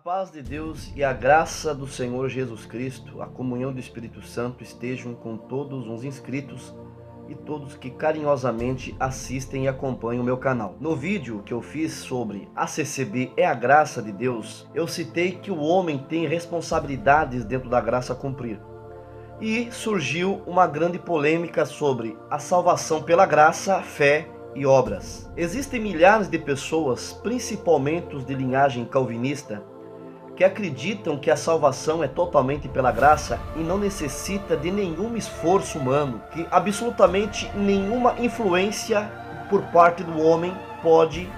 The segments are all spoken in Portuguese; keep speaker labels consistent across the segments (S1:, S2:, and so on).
S1: paz de Deus e a graça do Senhor Jesus Cristo, a comunhão do Espírito Santo estejam com todos os inscritos e todos que carinhosamente assistem e acompanham o meu canal. No vídeo que eu fiz sobre a CCB é a graça de Deus, eu citei que o homem tem responsabilidades dentro da graça a cumprir. E surgiu uma grande polêmica sobre a salvação pela graça, fé e obras. Existem milhares de pessoas, principalmente os de linhagem calvinista, que acreditam que a salvação é totalmente pela graça e não necessita de nenhum esforço humano, que absolutamente nenhuma influência por parte do homem pode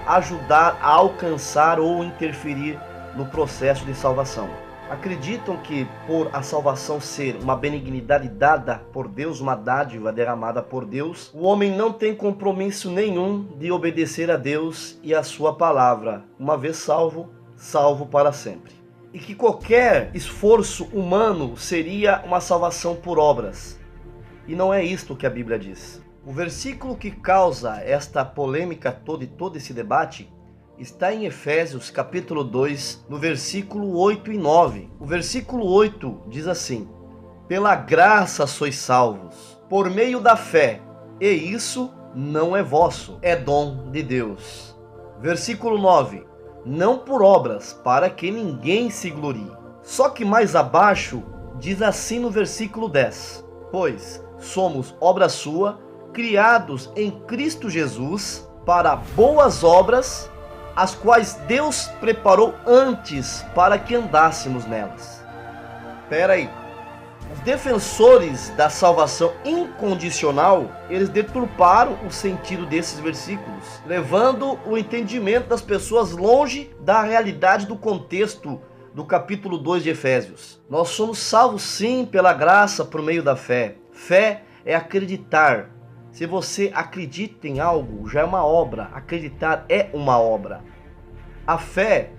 S1: ajudar a alcançar ou interferir no processo de salvação. Acreditam que por a salvação ser uma benignidade dada por Deus, uma dádiva derramada por Deus, o homem não tem compromisso nenhum de obedecer a Deus e a sua palavra. Uma vez salvo, salvo para sempre. E que qualquer esforço humano seria uma salvação por obras. E não é isto que a Bíblia diz. O versículo que causa esta polêmica toda e todo esse debate está em Efésios capítulo 2, no versículo 8 e 9. O versículo 8 diz assim: pela graça sois salvos, por meio da fé, e isso não é vosso, é dom de Deus. Versículo 9: não por obras, para que ninguém se glorie. Só que mais abaixo diz assim no versículo 10: pois somos obra sua, criados em Cristo Jesus para boas obras, as quais Deus preparou antes para que andássemos nelas. Espera aí. Os defensores da salvação incondicional, eles deturparam o sentido desses versículos, levando o entendimento das pessoas longe da realidade do contexto do capítulo 2 de Efésios. Nós somos salvos sim pela graça por meio da fé. Fé é acreditar. Se você acredita em algo, já é uma obra. Acreditar é uma obra. A fé,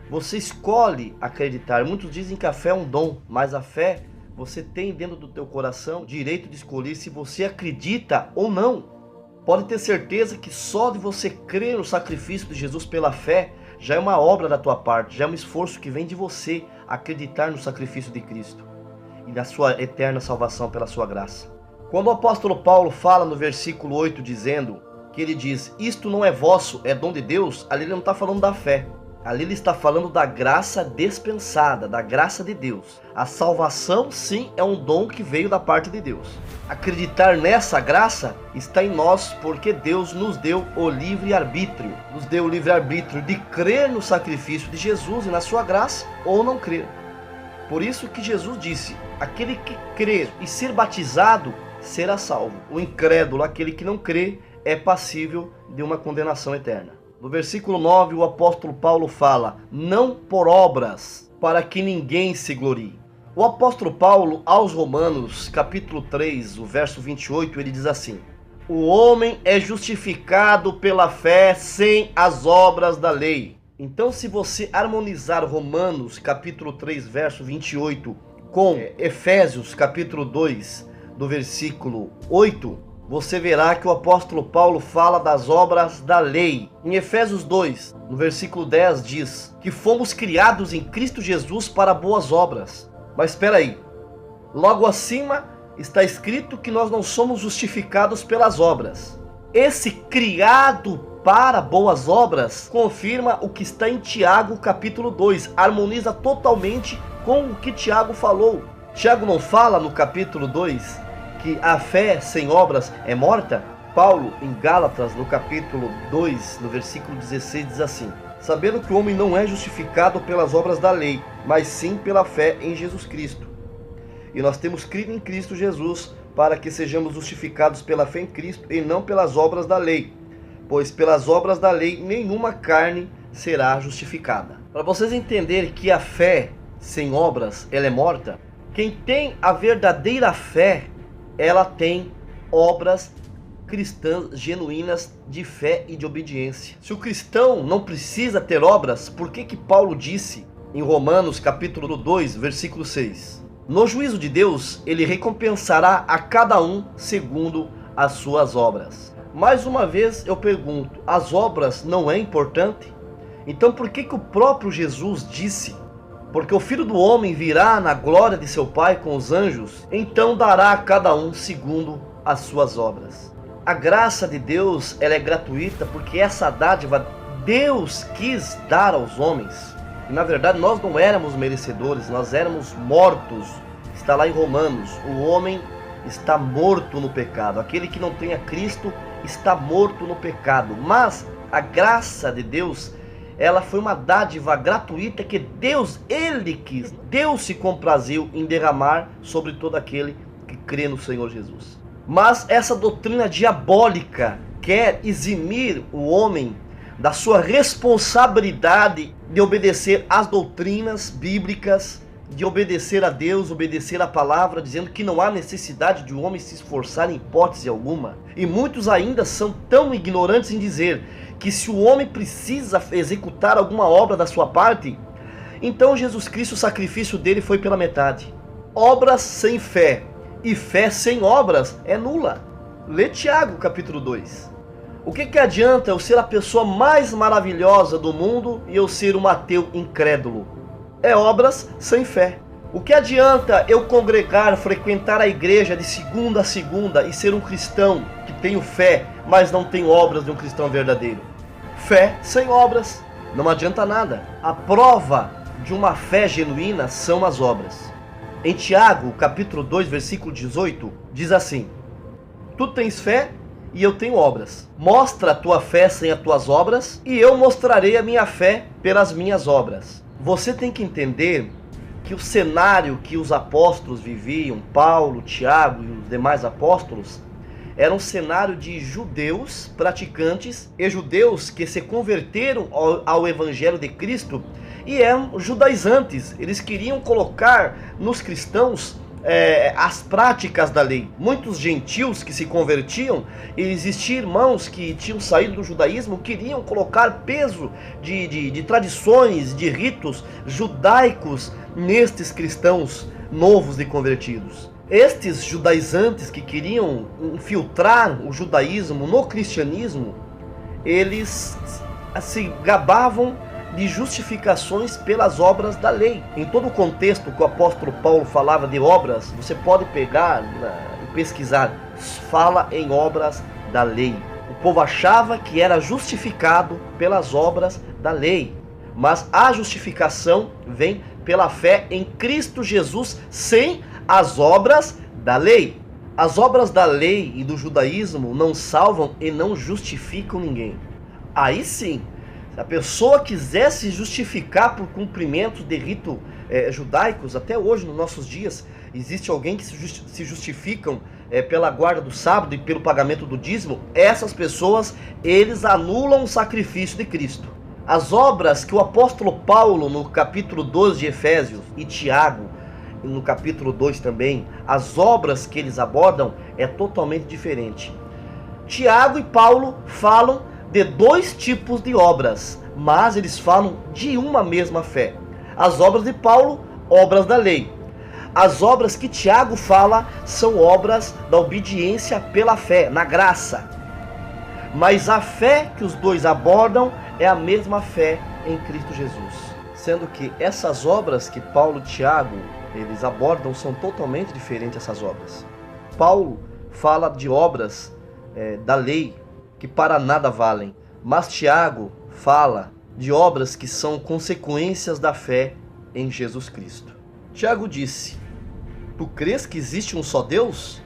S1: você escolhe acreditar. Muitos dizem que a fé é um dom, mas a fé, você tem dentro do teu coração o direito de escolher se você acredita ou não. Pode ter certeza que só de você crer no sacrifício de Jesus pela fé, já é uma obra da tua parte, já é um esforço que vem de você acreditar no sacrifício de Cristo e na sua eterna salvação pela sua graça. Quando o apóstolo Paulo fala no versículo 8 dizendo que ele diz, isto não é vosso, é dom de Deus, ali ele não está falando da fé. Ali ele está falando da graça dispensada, da graça de Deus. A salvação, sim, é um dom que veio da parte de Deus. Acreditar nessa graça está em nós, porque Deus nos deu o livre-arbítrio. Nos deu o livre-arbítrio de crer no sacrifício de Jesus e na sua graça, ou não crer. Por isso que Jesus disse, aquele que crer e ser batizado será salvo. O incrédulo, aquele que não crê, é passível de uma condenação eterna. No versículo 9, o apóstolo Paulo fala, não por obras, para que ninguém se glorie. O apóstolo Paulo, aos Romanos, capítulo 3, o verso 28, ele diz assim, o homem é justificado pela fé sem as obras da lei. Então, se você harmonizar Romanos, capítulo 3, verso 28, com Efésios, capítulo 2, do versículo 8, você verá que o apóstolo Paulo fala das obras da lei. Em Efésios 2, no versículo 10, diz que fomos criados em Cristo Jesus para boas obras. Mas espera aí, logo acima está escrito que nós não somos justificados pelas obras. Esse criado para boas obras confirma o que está em Tiago capítulo 2, harmoniza totalmente com o que Tiago falou. Tiago não fala no capítulo 2 que a fé sem obras é morta? Paulo, em Gálatas, no capítulo 2, no versículo 16, diz assim, sabendo que o homem não é justificado pelas obras da lei, mas sim pela fé em Jesus Cristo. E nós temos crido em Cristo Jesus para que sejamos justificados pela fé em Cristo e não pelas obras da lei, pois pelas obras da lei nenhuma carne será justificada. Para vocês entenderem que a fé sem obras ela é morta, quem tem a verdadeira fé, ela tem obras cristãs genuínas de fé e de obediência. Se o cristão não precisa ter obras, por que Paulo disse em Romanos capítulo 2, versículo 6? No juízo de Deus, ele recompensará a cada um segundo as suas obras. Mais uma vez eu pergunto, as obras não é importante? Então por que que o próprio Jesus disse: porque o Filho do Homem virá na glória de seu Pai com os anjos, então dará a cada um segundo as suas obras. A graça de Deus, ela é gratuita porque essa dádiva Deus quis dar aos homens. E na verdade nós não éramos merecedores, nós éramos mortos. Está lá em Romanos: o homem está morto no pecado. Aquele que não tem a Cristo está morto no pecado. Mas a graça de Deus, ela foi uma dádiva gratuita que Deus, Ele quis. Deus se compraziu em derramar sobre todo aquele que crê no Senhor Jesus. Mas essa doutrina diabólica quer eximir o homem da sua responsabilidade de obedecer às doutrinas bíblicas, de obedecer a Deus, obedecer a palavra, dizendo que não há necessidade de o homem se esforçar em hipótese alguma. E muitos ainda são tão ignorantes em dizer que se o homem precisa executar alguma obra da sua parte, então Jesus Cristo, o sacrifício dele foi pela metade. Obras sem fé e fé sem obras é nula. Lê Tiago capítulo 2. O que adianta eu ser a pessoa mais maravilhosa do mundo e eu ser um ateu incrédulo? É obras sem fé. O que adianta eu congregar, frequentar a igreja de segunda a segunda e ser um cristão que tenho fé, mas não tenho obras de um cristão verdadeiro? Fé sem obras não adianta nada. A prova de uma fé genuína são as obras. Em Tiago, capítulo 2, versículo 18, diz assim: tu tens fé e eu tenho obras. Mostra a tua fé sem as tuas obras, e eu mostrarei a minha fé pelas minhas obras. Você tem que entender que o cenário que os apóstolos viviam, Paulo, Tiago e os demais apóstolos, era um cenário de judeus praticantes e judeus que se converteram ao Evangelho de Cristo e eram judaizantes. Eles queriam colocar nos cristãos as práticas da lei. Muitos gentios que se convertiam, e existiam irmãos que tinham saído do judaísmo, queriam colocar peso de tradições, de ritos judaicos nestes cristãos novos e convertidos. Estes judaizantes que queriam infiltrar o judaísmo no cristianismo, eles se gabavam de justificações pelas obras da lei. Em todo o contexto que o apóstolo Paulo falava de obras, você pode pegar e pesquisar, fala em obras da lei. O povo achava que era justificado pelas obras da lei, mas a justificação vem pela fé em Cristo Jesus, sem as obras da lei. As obras da lei e do judaísmo não salvam e não justificam ninguém. Aí sim, se a pessoa quiser se justificar por cumprimentos de rito judaicos, até hoje, nos nossos dias, existe alguém que se justificam pela guarda do sábado e pelo pagamento do dízimo. Essas pessoas, eles anulam o sacrifício de Cristo. As obras que o apóstolo Paulo, no capítulo 12 de Efésios, e Tiago, no capítulo 2 também, as obras que eles abordam é totalmente diferente. Tiago e Paulo falam de dois tipos de obras, mas eles falam de uma mesma fé. As obras de Paulo, obras da lei. As obras que Tiago fala são obras da obediência pela fé, na graça. Mas a fé que os dois abordam é a mesma fé em Cristo Jesus. Sendo que essas obras que Paulo e Tiago eles abordam são totalmente diferentes essas obras. Paulo fala de obras da lei que para nada valem, mas Tiago fala de obras que são consequências da fé em Jesus Cristo. Tiago disse: tu crês que existe um só Deus?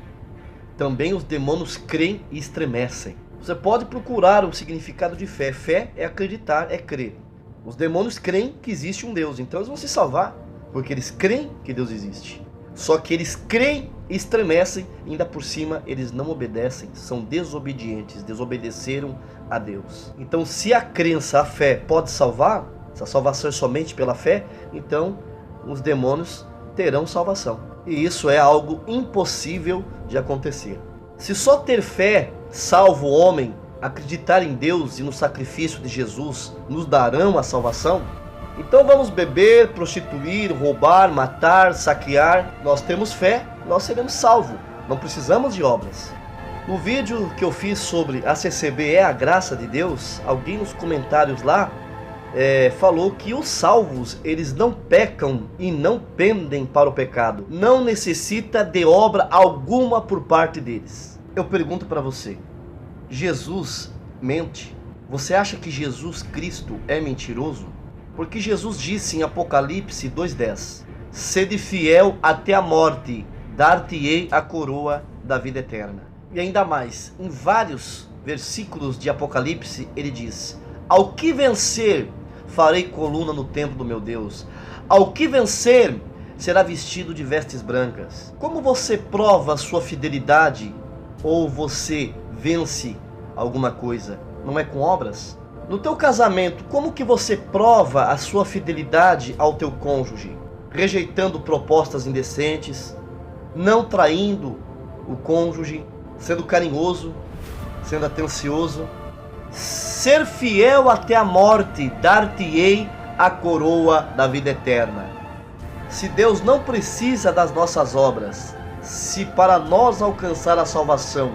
S1: Também os demônios creem e estremecem. Você pode procurar o significado de fé. Fé é acreditar, é crer. Os demônios creem que existe um Deus, então eles vão se salvar, porque eles creem que Deus existe. Só que eles creem e estremecem, e ainda por cima eles não obedecem, são desobedientes, desobedeceram a Deus. Então se a crença, a fé pode salvar, se a salvação é somente pela fé, então os demônios terão salvação. E isso é algo impossível de acontecer. Se só ter fé salva o homem, acreditar em Deus e no sacrifício de Jesus nos darão a salvação, então vamos beber, prostituir, roubar, matar, saquear. Nós temos fé, nós seremos salvos. Não precisamos de obras. No vídeo que eu fiz sobre a CCB é a graça de Deus, alguém nos comentários lá falou que os salvos, eles não pecam e não pendem para o pecado. Não necessita de obra alguma por parte deles. Eu pergunto para você, Jesus mente? Você acha que Jesus Cristo é mentiroso? Porque Jesus disse em Apocalipse 2:10, sede fiel até a morte, dar-te-ei a coroa da vida eterna. E ainda mais, em vários versículos de Apocalipse, ele diz, ao que vencer, farei coluna no templo do meu Deus. Ao que vencer, será vestido de vestes brancas. Como você prova a sua fidelidade ou você vence alguma coisa? Não é com obras? No teu casamento, como que você prova a sua fidelidade ao teu cônjuge? Rejeitando propostas indecentes, não traindo o cônjuge, sendo carinhoso, sendo atencioso. Ser fiel até a morte, dar-te-ei a coroa da vida eterna. Se Deus não precisa das nossas obras, se para nós alcançar a salvação,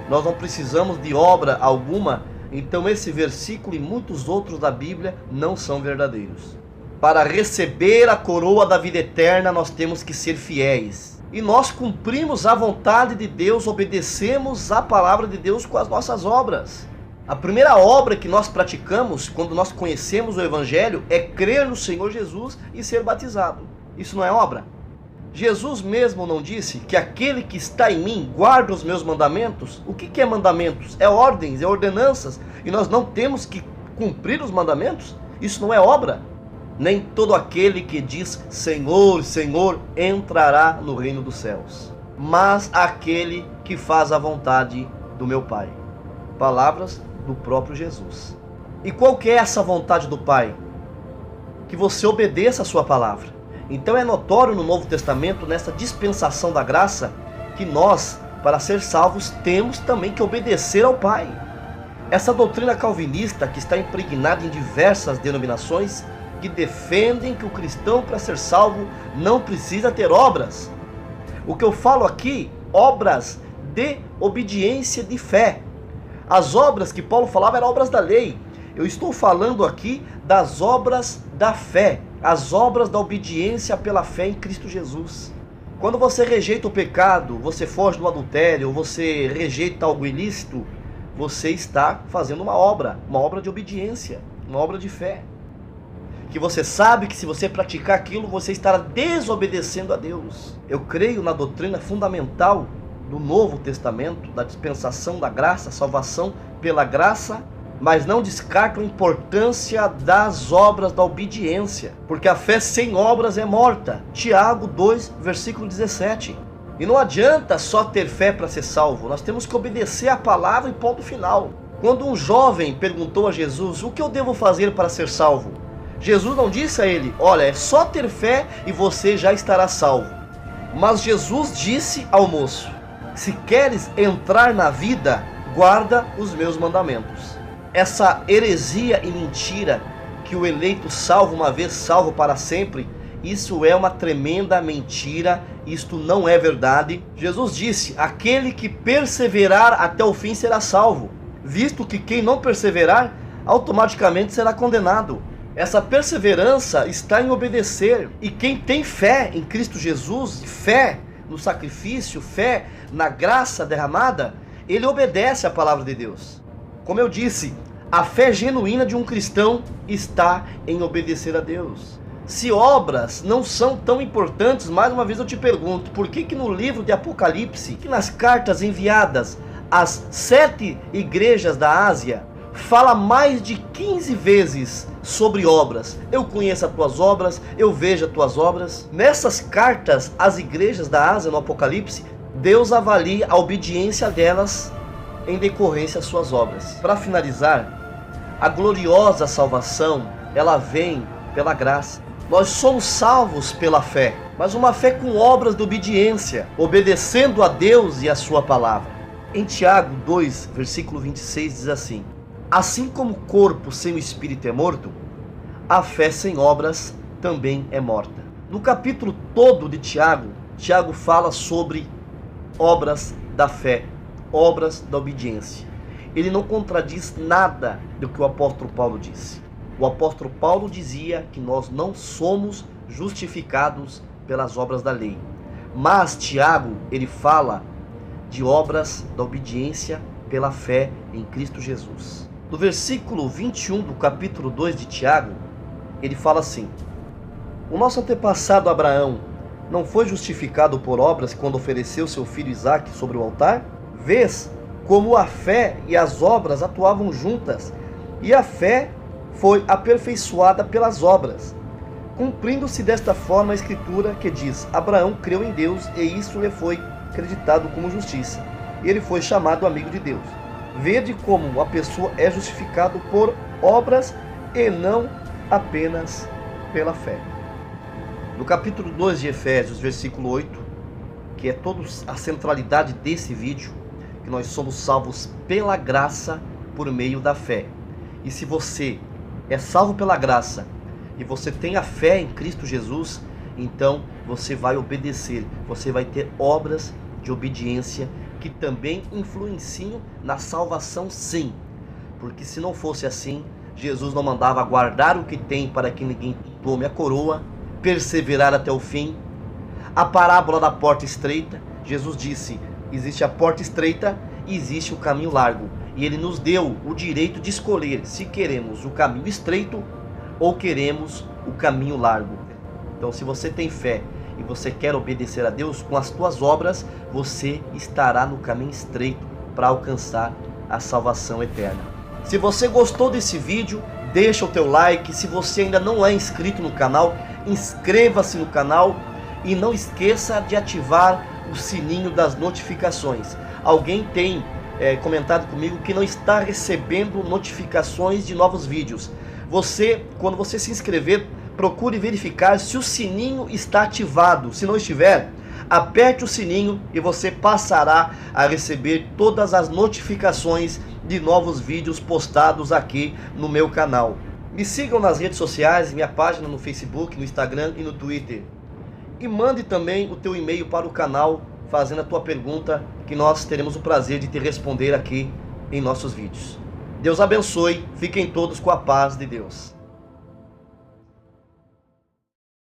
S1: nós não precisamos de obra alguma, então esse versículo e muitos outros da Bíblia não são verdadeiros. Para receber a coroa da vida eterna, nós temos que ser fiéis. E nós cumprimos a vontade de Deus, obedecemos a palavra de Deus com as nossas obras. A primeira obra que nós praticamos quando nós conhecemos o Evangelho é crer no Senhor Jesus e ser batizado. Isso não é obra? Jesus mesmo não disse que aquele que está em mim guarda os meus mandamentos? O que é mandamentos? É ordens, é ordenanças. E nós não temos que cumprir os mandamentos? Isso não é obra? Nem todo aquele que diz Senhor, Senhor entrará no reino dos céus, mas aquele que faz a vontade do meu Pai. Palavras do próprio Jesus. E qual que é essa vontade do Pai? Que você obedeça a sua palavra. Então é notório no Novo Testamento, nessa dispensação da graça, que nós, para ser salvos, temos também que obedecer ao Pai. Essa doutrina calvinista, que está impregnada em diversas denominações, que defendem que o cristão, para ser salvo, não precisa ter obras. O que eu falo aqui, obras de obediência de fé. As obras que Paulo falava eram obras da lei. Eu estou falando aqui das obras da fé, as obras da obediência pela fé em Cristo Jesus. Quando você rejeita o pecado, você foge do adultério, você rejeita algo ilícito, você está fazendo uma obra de obediência, uma obra de fé. Que você sabe que se você praticar aquilo, você estará desobedecendo a Deus. Eu creio na doutrina fundamental do Novo Testamento, da dispensação da graça, salvação pela graça, mas não descarto a importância das obras da obediência, porque a fé sem obras é morta. Tiago 2, versículo 17. E não adianta só ter fé para ser salvo, nós temos que obedecer a palavra e ponto final. Quando um jovem perguntou a Jesus, o que eu devo fazer para ser salvo? Jesus não disse a ele, olha, é só ter fé e você já estará salvo. Mas Jesus disse ao moço, se queres entrar na vida, guarda os meus mandamentos. Essa heresia e mentira que o eleito salvo uma vez, salvo para sempre, isso é uma tremenda mentira, isto não é verdade. Jesus disse, aquele que perseverar até o fim será salvo, visto que quem não perseverar, automaticamente será condenado. Essa perseverança está em obedecer, e quem tem fé em Cristo Jesus, fé no sacrifício, fé na graça derramada, ele obedece à palavra de Deus. Como eu disse, a fé genuína de um cristão está em obedecer a Deus. Se obras não são tão importantes, mais uma vez eu te pergunto, por que no livro de Apocalipse, que nas cartas enviadas às 7 igrejas da Ásia, fala mais de 15 vezes sobre obras? Eu conheço as tuas obras, eu vejo as tuas obras. Nessas cartas às igrejas da Ásia, no Apocalipse, Deus avalia a obediência delas em decorrência às suas obras. Para finalizar, a gloriosa salvação, ela vem pela graça. Nós somos salvos pela fé, mas uma fé com obras de obediência, obedecendo a Deus e a sua palavra. Em Tiago 2, versículo 26 diz assim, assim como o corpo sem o espírito é morto, a fé sem obras também é morta. No capítulo todo de Tiago, Tiago fala sobre obras da fé, obras da obediência. Ele não contradiz nada do que o apóstolo Paulo disse. O apóstolo Paulo dizia que nós não somos justificados pelas obras da lei. Mas Tiago, ele fala de obras da obediência pela fé em Cristo Jesus. No versículo 21 do capítulo 2 de Tiago, ele fala assim: o nosso antepassado Abraão não foi justificado por obras quando ofereceu seu filho Isaque sobre o altar? Vês como a fé e as obras atuavam juntas, e a fé foi aperfeiçoada pelas obras, cumprindo-se desta forma a escritura que diz: Abraão creu em Deus e isso lhe foi acreditado como justiça, e ele foi chamado amigo de Deus. Vede como a pessoa é justificada por obras e não apenas pela fé. No capítulo 2 de Efésios, versículo 8, que é toda a centralidade desse vídeo, que nós somos salvos pela graça por meio da fé. E se você é salvo pela graça e você tem a fé em Cristo Jesus, então você vai obedecer, você vai ter obras de obediência que também influenciam na salvação, sim. Porque se não fosse assim, Jesus não mandava guardar o que tem para que ninguém tome a coroa, perseverar até o fim. A parábola da porta estreita, Jesus disse: existe a porta estreita e existe o caminho largo. E ele nos deu o direito de escolher se queremos o caminho estreito ou queremos o caminho largo. Então, se você tem fé e você quer obedecer a Deus, com as tuas obras, você estará no caminho estreito para alcançar a salvação eterna. Se você gostou desse vídeo, deixa o teu like. Se você ainda não é inscrito no canal, inscreva-se no canal e não esqueça de ativar o sininho das notificações. Alguém tem comentado comigo que não está recebendo notificações de novos vídeos. Quando você se inscrever, procure verificar se o sininho está ativado. Se não estiver, aperte o sininho e você passará a receber todas as notificações de novos vídeos postados aqui no meu canal. Me sigam nas redes sociais, minha página no Facebook, no Instagram e no Twitter. E mande também o teu e-mail para o canal fazendo a tua pergunta, que nós teremos o prazer de te responder aqui em nossos vídeos. Deus abençoe, fiquem todos com a paz de Deus.